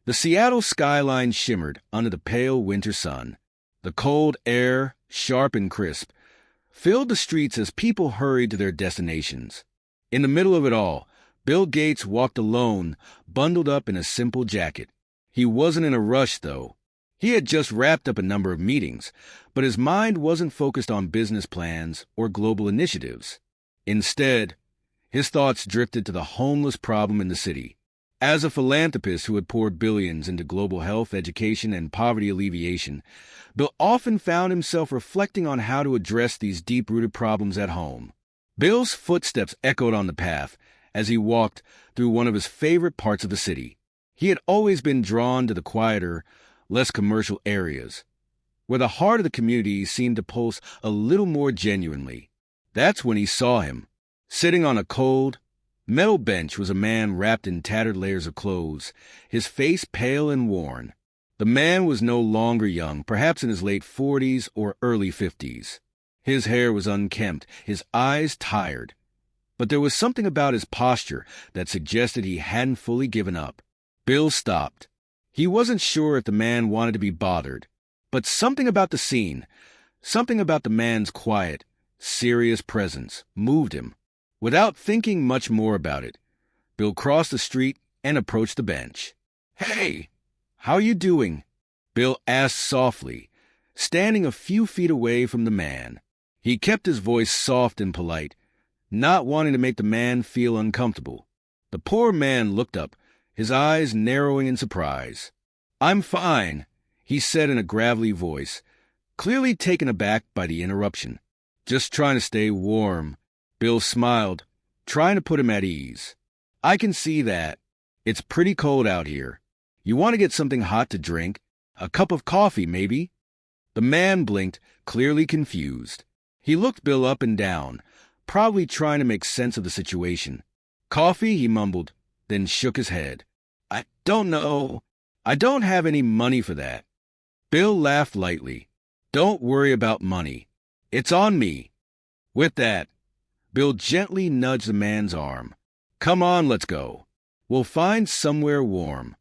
The Seattle skyline shimmered under the pale winter sun. The cold air, sharp and crisp, filled the streets as people hurried to their destinations. In the middle of it all, Bill Gates walked alone, bundled up in a simple jacket. He wasn't in a rush, though. He had just wrapped up a number of meetings, but his mind wasn't focused on business plans or global initiatives. Instead, his thoughts drifted to the homeless problem in the city. As a philanthropist who had poured billions into global health, education, and poverty alleviation, Bill often found himself reflecting on how to address these deep-rooted problems at home. Bill's footsteps echoed on the path as he walked through one of his favorite parts of the city. He had always been drawn to the quieter, less commercial areas, where the heart of the community seemed to pulse a little more genuinely. That's when he saw him. Sitting on a cold, metal bench was a man wrapped in tattered layers of clothes, his face pale and worn. The man was no longer young, perhaps in his late 40s or early 50s. His hair was unkempt, his eyes tired. But there was something about his posture that suggested he hadn't fully given up. Bill stopped. He wasn't sure if the man wanted to be bothered, but something about the scene, something about the man's quiet, serious presence, moved him. Without thinking much more about it, Bill crossed the street and approached the bench. "Hey, how you doing?" Bill asked softly, standing a few feet away from the man. He kept his voice soft and polite, not wanting to make the man feel uncomfortable. The poor man looked up, his eyes narrowing in surprise. "I'm fine," he said in a gravelly voice, clearly taken aback by the interruption. "Just trying to stay warm." Bill smiled, trying to put him at ease. "I can see that. It's pretty cold out here. You want to get something hot to drink? A cup of coffee, maybe?" The man blinked, clearly confused. He looked Bill up and down, probably trying to make sense of the situation. "Coffee?" he mumbled, then shook his head. "I don't know. I don't have any money for that." Bill laughed lightly. "Don't worry about money. It's on me." With that, Bill gently nudged the man's arm. "Come on, let's go. We'll find somewhere warm."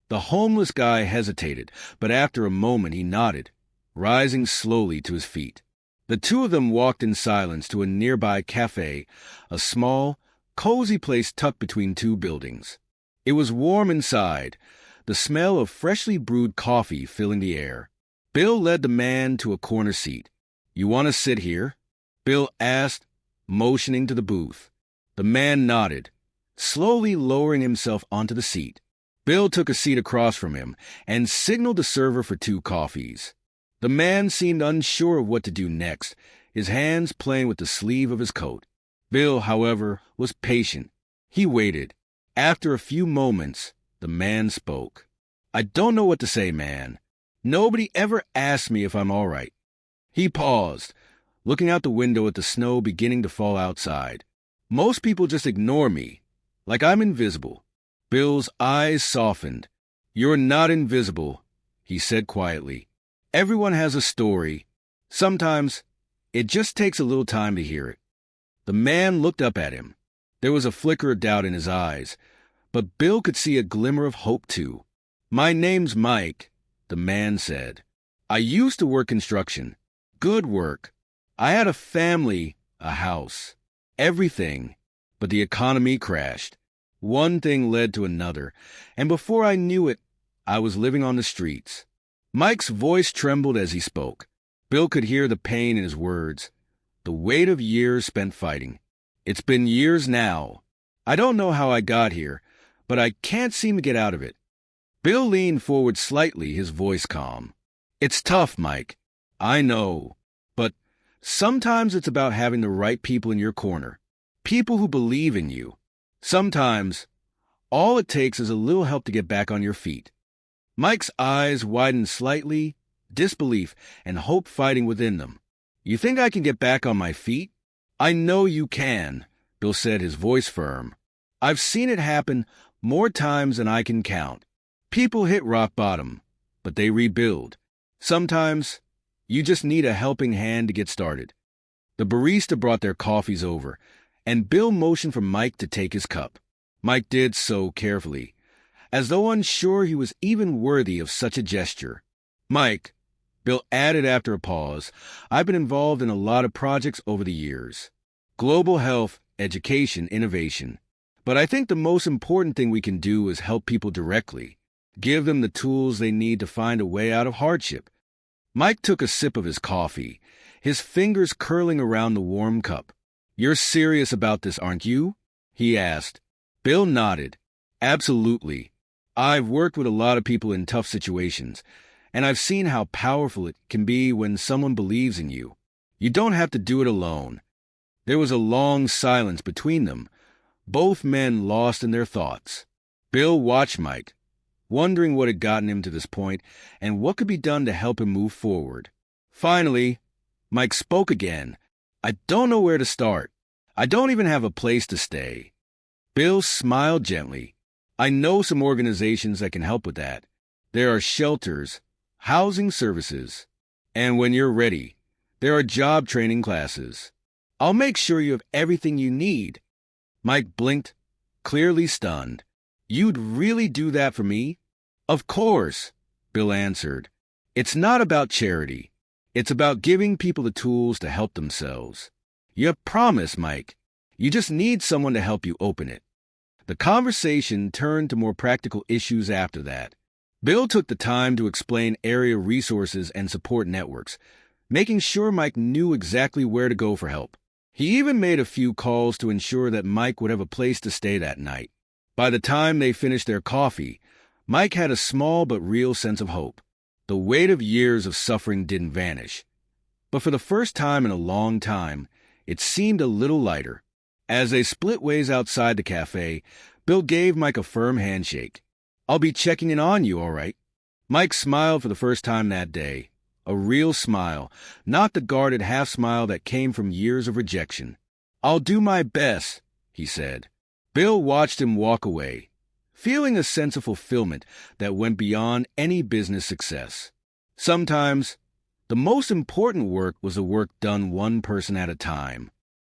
The homeless guy hesitated, but after a moment he nodded, rising slowly to his feet. The two of them walked in silence to a nearby cafe, a small, cozy place tucked between two buildings. It was warm inside, the smell of freshly brewed coffee filling the air. Bill led the man to a corner seat. "You want to sit here?" Bill asked, motioning to the booth. The man nodded, slowly lowering himself onto the seat. Bill took a seat across from him and signaled the server for 2 coffees. The man seemed unsure of what to do next, his hands playing with the sleeve of his coat. Bill, however, was patient. He waited. After a few moments, the man spoke. "I don't know what to say, man. Nobody ever asked me if I'm all right." He paused, looking out the window at the snow beginning to fall outside. "Most people just ignore me, like I'm invisible." Bill's eyes softened. "You're not invisible," he said quietly. "Everyone has a story. Sometimes it just takes a little time to hear it." The man looked up at him. There was a flicker of doubt in his eyes, but Bill could see a glimmer of hope too. "My name's Mike," the man said. "I used to work construction. Good work. I had a family, a house, everything, but the economy crashed. One thing led to another, and before I knew it, I was living on the streets." Mike's voice trembled as he spoke. Bill could hear the pain in his words, the weight of years spent fighting. "It's been years now. I don't know how I got here, but I can't seem to get out of it." Bill leaned forward slightly, his voice calm. "It's tough, Mike. I know. But sometimes it's about having the right people in your corner, people who believe in you. Sometimes all it takes is a little help to get back on your feet." Mike's eyes widened slightly, disbelief and hope fighting within them. "You think I can get back on my feet?" "I know you can," Bill said, his voice firm. "I've seen it happen more times than I can count. People hit rock bottom, but they rebuild. Sometimes you just need a helping hand to get started." The barista brought their coffees over, and Bill motioned for Mike to take his cup. Mike did so carefully, as though unsure he was even worthy of such a gesture. "Mike," Bill added after a pause, "I've been involved in a lot of projects over the years. Global health, education, innovation. But I think the most important thing we can do is help people directly. Give them the tools they need to find a way out of hardship." Mike took a sip of his coffee, his fingers curling around the warm cup. "You're serious about this, aren't you?" he asked. Bill nodded. "Absolutely. I've worked with a lot of people in tough situations, and I've seen how powerful it can be when someone believes in you. You don't have to do it alone." There was a long silence between them, both men lost in their thoughts. Bill watched Mike, wondering what had gotten him to this point and what could be done to help him move forward. Finally, Mike spoke again. "I don't know where to start. I don't even have a place to stay." Bill smiled gently. "I know some organizations that can help with that. There are shelters, housing services, and when you're ready, there are job training classes. I'll make sure you have everything you need." Mike blinked, clearly stunned. "You'd really do that for me?" "Of course," Bill answered. "It's not about charity. It's about giving people the tools to help themselves. You have promised, Mike. You just need someone to help you open it." The conversation turned to more practical issues after that. Bill took the time to explain area resources and support networks, making sure Mike knew exactly where to go for help. He even made a few calls to ensure that Mike would have a place to stay that night. By the time they finished their coffee, Mike had a small but real sense of hope. The weight of years of suffering didn't vanish. But for the first time in a long time, it seemed a little lighter. As they split ways outside the cafe, Bill gave Mike a firm handshake. "I'll be checking in on you, all right?" Mike smiled for the first time that day. A real smile, not the guarded half-smile that came from years of rejection. "I'll do my best," he said. Bill watched him walk away, feeling a sense of fulfillment that went beyond any business success. Sometimes, the most important work was the work done one person at a time.